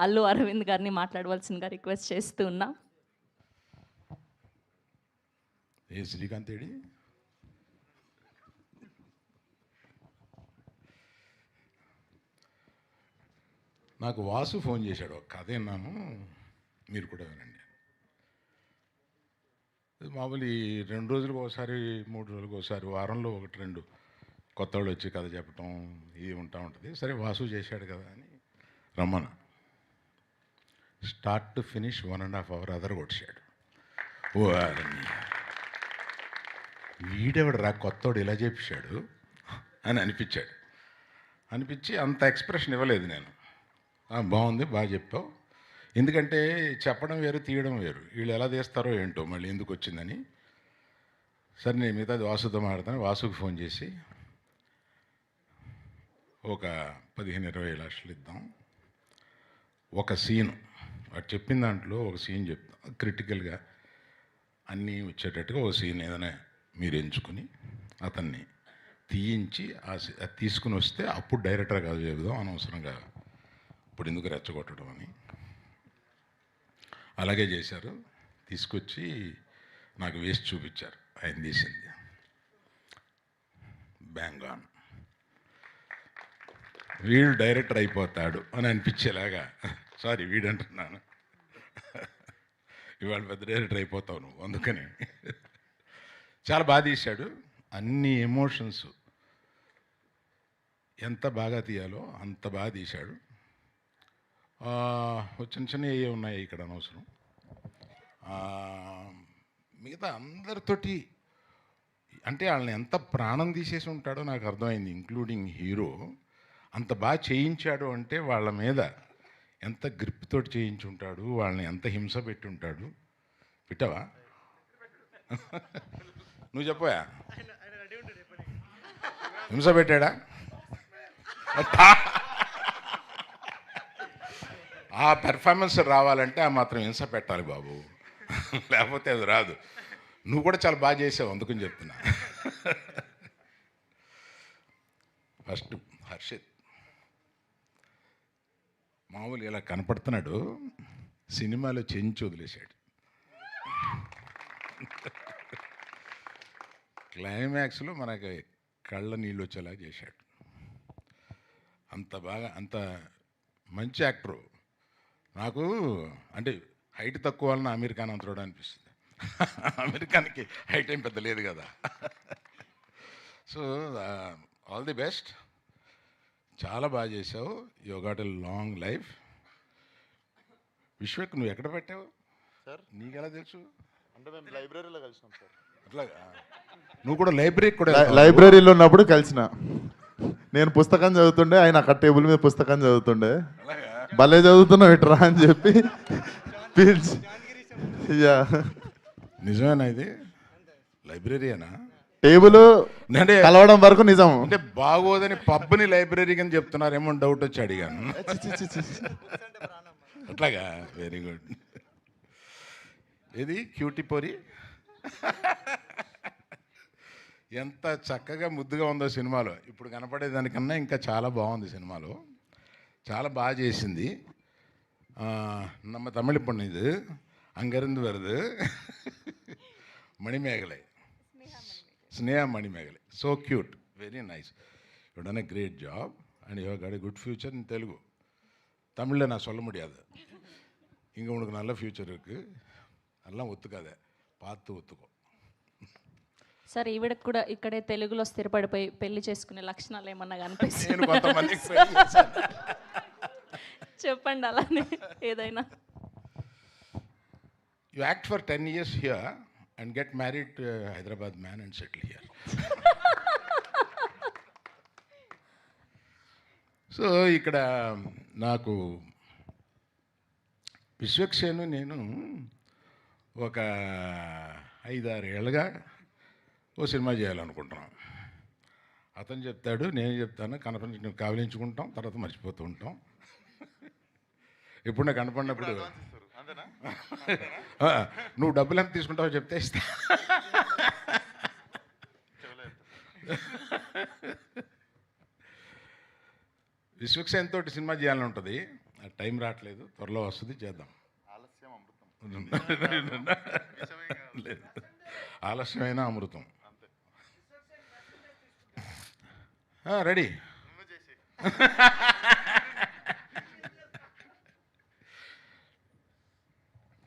అల్లు అరవింద్ గారిని మాట్లాడవలసిందిగా రిక్వెస్ట్ చేస్తూ ఉన్నా. ఏ శ్రీకాంత్ ఏడి? నాకు వాసు ఫోన్ చేశాడు, ఒక కథ విన్నాను, మీరు కూడా వినండి. మామూలు ఈ 2 రోజులకు ఒకసారి 3 రోజులకు ఒకసారి వారంలో 1-2 కొత్త వాళ్ళు వచ్చి కథ చెప్పటం ఇది ఉంటా ఉంటుంది. సరే వాసు చేశాడు కదా అని రమ్మన. స్టార్ట్ టు ఫినిష్ 1.5 hour అదర కొట్టాడు. ఓ వీడెవడు రా కొత్తోడు ఇలా చెప్పాడు అని అనిపించి అంత ఎక్స్ప్రెషన్ ఇవ్వలేదు నేను. బాగుంది, బాగా చెప్పావు. ఎందుకంటే చెప్పడం వేరు, తీయడం వేరు. వీళ్ళు ఎలా తీస్తారో ఏంటో, మళ్ళీ ఎందుకు వచ్చిందని. సరే నేను మిగతాది వాసుతో మాట్లాడతాను. వాసుకి ఫోన్ చేసి ఒక 15-20 లక్షలు ఇద్దాం, ఒక సీను వాడు చెప్పిన దాంట్లో ఒక సీన్ చెప్తాం, క్రిటికల్గా అన్నీ వచ్చేటట్టుగా ఒక సీన్ ఏదైనా మీరు ఎంచుకుని అతన్ని తీయించి అది తీసుకుని వస్తే అప్పుడు డైరెక్టర్ కాదు చెబుదాం, అనవసరంగా ఇప్పుడు ఎందుకు రెచ్చగొట్టడం అని. అలాగే చేశారు. తీసుకొచ్చి నాకు వేసి చూపించారు, ఆయన తీసింది. బ్యాంగ్ ఆన్, వీడు డైరెక్టర్ అయిపోతాడు అని అనిపించేలాగా. సారీ వీడంటున్నాను, ఇవాళ పెద్ద డైరెక్టర్ అయిపోతావు నువ్వు, అందుకని. చాలా బాగా తీశాడు. అన్ని ఎమోషన్స్ ఎంత బాగా తీయాలో అంత బాగా తీశాడు. చిన్న చిన్న ఏ ఉన్నాయి ఇక్కడ అనవసరం. మిగతా అందరితోటి అంటే వాళ్ళని ఎంత ప్రాణం తీసేసి ఉంటాడో నాకు అర్థమైంది, ఇంక్లూడింగ్ హీరో. అంత బాగా చేయించాడు అంటే వాళ్ళ మీద ఎంత గ్రిప్ తోటి చేయించి ఉంటాడు, వాళ్ళని ఎంత హింస పెట్టి ఉంటాడు. పెట్టావా? నువ్వు చెప్పవా? హింస పెట్టాడా? ఆ పెర్ఫార్మెన్స్ రావాలంటే ఆ మాత్రం హింస పెట్టాలి బాబు, లేకపోతే అది రాదు. నువ్వు కూడా చాలా బాగా చేసావు, అందుకని చెప్తున్నా. ఫస్ట్ హర్షిత్ మామూలు ఇలా కనపడుతున్నాడు, సినిమాలో చెంచి వదిలేశాడు. క్లైమాక్స్లో మనకి కళ్ళ నీళ్ళు వచ్చేలా చేశాడు. అంత బాగా, అంత మంచి యాక్టరు. నాకు అంటే హైట్ తక్కువ వలన అమీర్ ఖాన్ అంతడు అనిపిస్తుంది. అమీర్ ఖాన్కి హైట్ ఏం పెద్ద లేదు కదా. సో ఆల్ ది బెస్ట్, చాలా బాగా చేసావు. You got a long life. Vishwak నువ్వు ఎక్కడ పెట్టావు సార్? నీకెలా తెలుసు? అంటే మేము లైబ్రరీలో కలిసినాం సార్. అట్లాగా? నువ్వు కూడా లైబ్రరీకి కూడా లైబ్రరీలో ఉన్నప్పుడు కలిసిన. నేను పుస్తకం చదువుతుండే, ఆయన అక్కడ టేబుల్ మీద పుస్తకం చదువుతుండే. భలే చదువుతున్నావు ఇట్రా అని చెప్పి పిలిచి. నిజమేనా ఇది? లైబ్రరీనా? టేబుల్ అంటే కలవడం వరకు నిజం. అంటే బాగోదని పబ్ని లైబ్రరీ అని చెప్తున్నారేమో డౌట్ వచ్చి అడిగాను. అట్లాగా? Very good. ఇది క్యూటీ పొరి ఎంత చక్కగా ముద్దుగా ఉందో సినిమాలో. ఇప్పుడు కనపడేదానికన్నా ఇంకా చాలా బాగుంది సినిమాలో, చాలా బాగా చేసింది. நம்ம தமிழ் பொண்ணு இது, அங்கேருந்து வருது. Manimekalai, Sneha Manimekalai, so cute, very nice. You done a great job and you have got a good future in Telugu. தமிழில் நான் சொல்ல முடியாது. இங்கே உனக்கு நல்ல ஃப்யூச்சர் இருக்குது, அதெல்லாம் ஒத்துக்காத, பார்த்து ஒத்துக்கோ. సార్ ఈవిడకు కూడా ఇక్కడే తెలుగులో స్థిరపడిపోయి పెళ్లి చేసుకునే లక్షణాలు ఏమన్నా కనిపిస్తాయి? నేను కొంతమందికి try చేశాను. చెప్పండి అలానే ఏదైనా. You act for 10 years here and get married to a Hyderabad man and settle here. So ఇక్కడ నాకు విశ్వక్సేను నేను ఒక 5-6 ఏళ్ళుగా ఓ సినిమా చేయాలనుకుంటున్నాం. అతను చెప్తాడు, నేను చెప్తాను, కనపడి కావలించుకుంటాం, తర్వాత మర్చిపోతూ ఉంటాం. ఇప్పుడు నాకు కనపడినప్పుడు నువ్వు డబ్బులు ఎంత తీసుకుంటావో చెప్తే ఇస్తా. విశ్వక్సేన్ తోటి సినిమా చేయాలని ఉంటుంది. టైం రావట్లేదు, త్వరలో వస్తుంది, చేద్దాం. లేదు, ఆలస్యమైన అమృతం. రెడీ.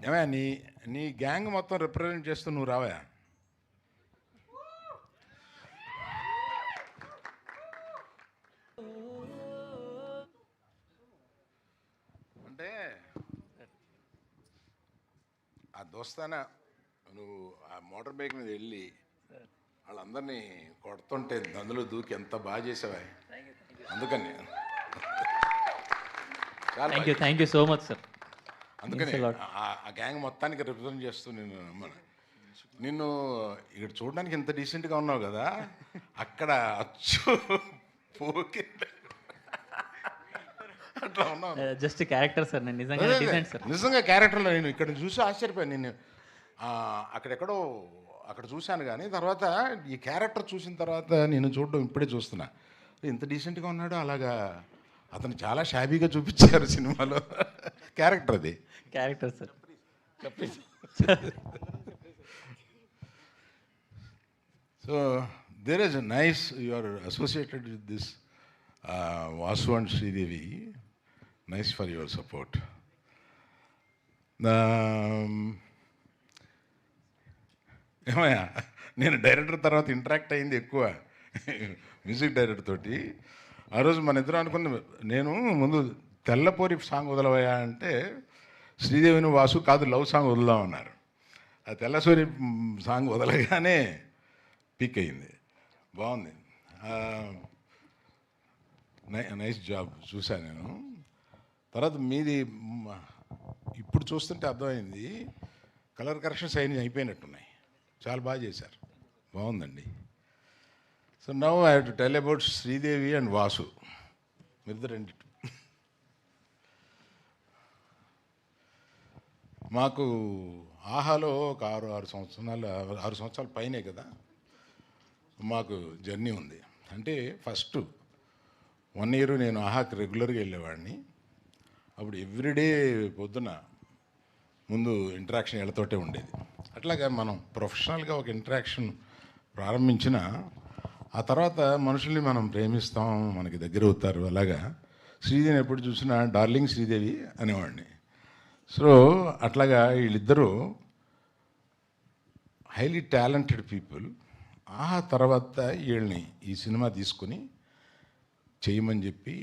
ఏమయ్యా నీ గ్యాంగ్ మొత్తం రిప్రజెంట్ చేస్తూ నువ్వు రావా? అంటే ఆ దోస్తానా నువ్వు ఆ మోటార్ బైక్ మీద వెళ్ళి వాళ్ళందరినీ కొడుతుంటే అందులో దూకి ఎంత బాగా చేసావా, అందుకని thank you so much sir. అందుకని ఆ గ్యాంగ్ మొత్తానికి రిప్రజెంట్ చేస్తూ నిన్ను ఇక్కడ చూడడానికి ఇంత డీసెంట్గా ఉన్నావు కదా, అక్కడ అచ్చు పోకి అట్లా ఉన్నావు. జస్ట్ క్యారెక్టర్ సార్, నేను నిజంగా డీసెంట్ సార్. నిజంగా క్యారెక్టర్లో నేను ఇక్కడ చూసి ఆశ్చర్యపోయాను. నేను అక్కడెక్కడో అక్కడ చూశాను, కానీ తర్వాత ఈ క్యారెక్టర్ చూసిన తర్వాత నేను చూడడం ఇప్పుడే చూస్తున్నా, ఇంత డీసెంట్గా ఉన్నాడు. అలాగా అతను చాలా షాబీగా చూపించారు సినిమాలో. క్యారెక్టర్ అది character sir. So there is nice you are associated with this Vasu and Sridevi. Nice for your support. ఏమయ్యా, నేను డైరెక్టర్ తర్వాత ఇంటరాక్ట్ అయింది ఎక్కువ మ్యూజిక్ డైరెక్టర్ తోటి. ఆ రోజు మన ఇద్దరు అనుకున్న, నేను ముందు తెల్లపోరి సాంగ్ వదలవయా అంటే శ్రీదేవిని వాసు కాదు లవ్ సాంగ్ వదులుదామన్నారు. ఆ తెల్లసూరి సాంగ్ వదలగానే పిక్ అయింది, బాగుంది. నైస్ జాబ్ చూశాను నేను. తర్వాత మీది ఇప్పుడు చూస్తుంటే అర్థమైంది, కలర్ కరెక్షన్స్ అయిపోయినట్టున్నాయి, చాలా బాగా చేశారు, బాగుందండి. So now I have to tell about Sridevi and Vasu. మీరిద్దరండి. మాకు ఆహాలో ఒక 6 సంవత్సరాల పైనే కదా మాకు జర్నీ ఉంది. అంటే ఫస్ట్ 1 year నేను ఆహాకి రెగ్యులర్గా వెళ్ళేవాడిని. అప్పుడు ఎవ్రీడే పొద్దున ముందు ఇంటరాక్షన్ వీళ్ళతోటే ఉండేది. అట్లాగా మనం ప్రొఫెషనల్గా ఒక ఇంటరాక్షన్ ప్రారంభించిన ఆ తర్వాత మనుషుల్ని మనం ప్రేమిస్తాం, మనకి దగ్గర అవుతారు. అలాగా శ్రీదేవిని ఎప్పుడు చూసినా డార్లింగ్ శ్రీదేవి అనేవాడిని. సో అట్లాగా వీళ్ళిద్దరూ హైలీ టాలెంటెడ్ పీపుల్. ఆ తర్వాత వీళ్ళని ఈ సినిమా తీసుకొని చేయమని చెప్పి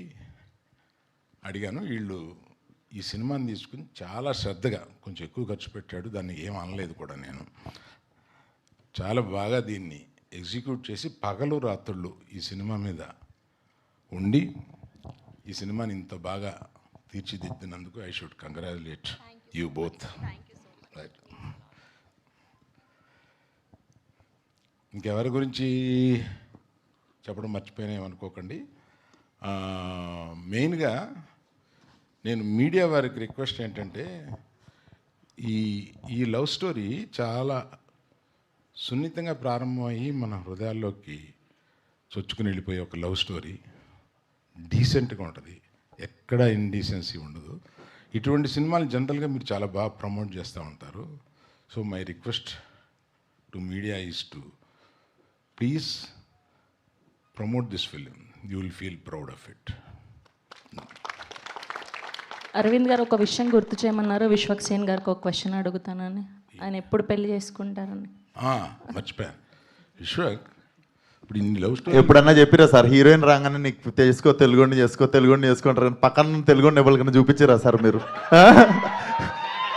అడిగాను. వీళ్ళు ఈ సినిమాని తీసుకుని చాలా శ్రద్ధగా, కొంచెం ఎక్కువ ఖర్చు పెట్టాడు, దాన్ని ఏం అనలేదు కూడా. నేను చాలా బాగా దీన్ని ఎగ్జిక్యూట్ చేసి పగలు రాత్రుళ్ళు ఈ సినిమా మీద ఉండి ఈ సినిమాని ఇంత బాగా తీర్చిదిద్దినందుకు I should congratulate you both. Right. ఇంకెవరి గురించి చెప్పడం మర్చిపోయినామనుకోకండి. మెయిన్గా నేను మీడియా వారికి రిక్వెస్ట్ ఏంటంటే, ఈ లవ్ స్టోరీ చాలా సున్నితంగా ప్రారంభమయ్యి మన హృదయాల్లోకి చొచ్చుకుని వెళ్ళిపోయే ఒక లవ్ స్టోరీ. డీసెంట్గా ఉంటుంది, ఎక్కడ ఇండీసెన్సీ ఉండదు. ఇటువంటి సినిమాలు జనరల్గా మీరు చాలా బాగా ప్రమోట్ చేస్తూ ఉంటారు. So my request to media is to please promote this film. You will feel proud of it. Aravind గారు ఒక విషయం గుర్తు చేయమన్నారు. విశ్వక్సేన్ గారికి ఒక క్వశ్చన్ అడుగుతానని. ఆయన ఎప్పుడు పెళ్లి చేసుకుంటారని. మర్చిపోయాను. విశ్వక్, ఇప్పుడు ఇన్ని లవ్ స్టోరీ ఎప్పుడన్నా చెప్పిరా సార్, హీరోయిన్ రాగానే నీకు తెలుగుని చేసుకుంటారు, పక్కన తెలుగుని ఎవరికైనా చూపించిరా సార్ మీరు?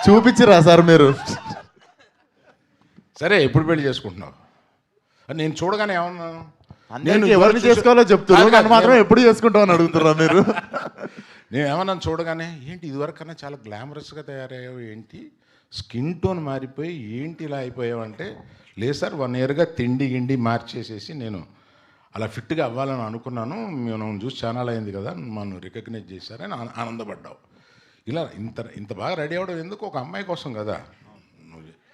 చూపించిరా సార్ మీరు? సరే, ఎప్పుడు పెళ్లి చేసుకుంటున్నావు? నేను చూడగానే ఏమన్నాను, నేను ఎవరిని చేసుకోవాలో చెప్తున్నారు, నన్ను మాత్రం ఎప్పుడు చేసుకుంటావు అని అడుగుతున్నా మీరు. నేను ఏమన్నా చూడగానే, ఏంటి ఇదివరకన్నా చాలా గ్లామరస్గా తయారయ్యావు, ఏంటి స్కిన్ టోన్ మారిపోయి ఏంటి ఇలా అయిపోయావు అంటే, లేదు సార్ 1 yearగా తిండి గిండి మార్చేసేసి నేను అలా ఫిట్గా అవ్వాలని అనుకున్నాను, మనం చూసి ఛానల్ అయింది కదా, మనం రికగ్నైజ్ చేశారని ఆనందపడ్డావు. ఇలా ఇంత బాగా రెడీ అవ్వడం ఎందుకు? ఒక అమ్మాయి కోసం కదా.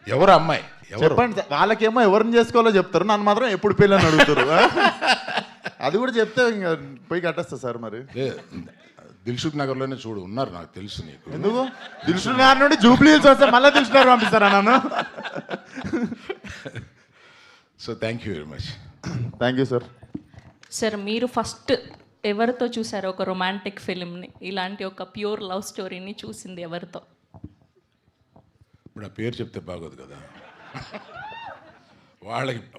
ఎవరు అమ్మాయి? చెప్పండి. వాళ్ళకేమో ఎవరిని చేసుకోవాలో చెప్తారు, నన్ను మాత్రం ఎప్పుడు పెళ్ళి అని అడుగుతారు. అది కూడా చెప్తే ఇంకా పోయి కట్టేస్తా సార్. మరి దిల్సుఖ్ నగర్లోనే చూడు ఉన్నారు, నాకు తెలుసు నీకు. ఎందుకు దిల్షుక్ గారి నుండి జూబ్లీ హిల్స్ వస్తే మళ్ళీ దిల్షుక్ గారు పంపిస్తారా నన్ను? So thank you very much. Thank you sir. Sir మీరు ఫస్ట్ ఎవరితో చూసారు ఒక రొమాంటిక్ ఫిలింని, ఇలాంటి ఒక ప్యూర్ లవ్ స్టోరీని చూసింది ఎవరితో? ఇప్పుడు ఆ పేరు చెప్తే బాగోదు కదా.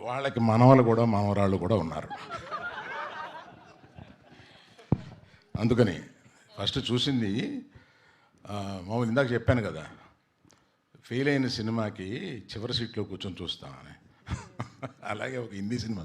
వాళ్ళకి మనవలు కూడా మనవరాళ్ళు కూడా ఉన్నారు. అందుకని ఫస్ట్ చూసింది మామూలు ఇందాక చెప్పాను కదా, ఫెయిల్ అయిన సినిమాకి చివరి సీట్లో కూర్చొని చూస్తామని. అలాగే ఒక హిందీ సినిమా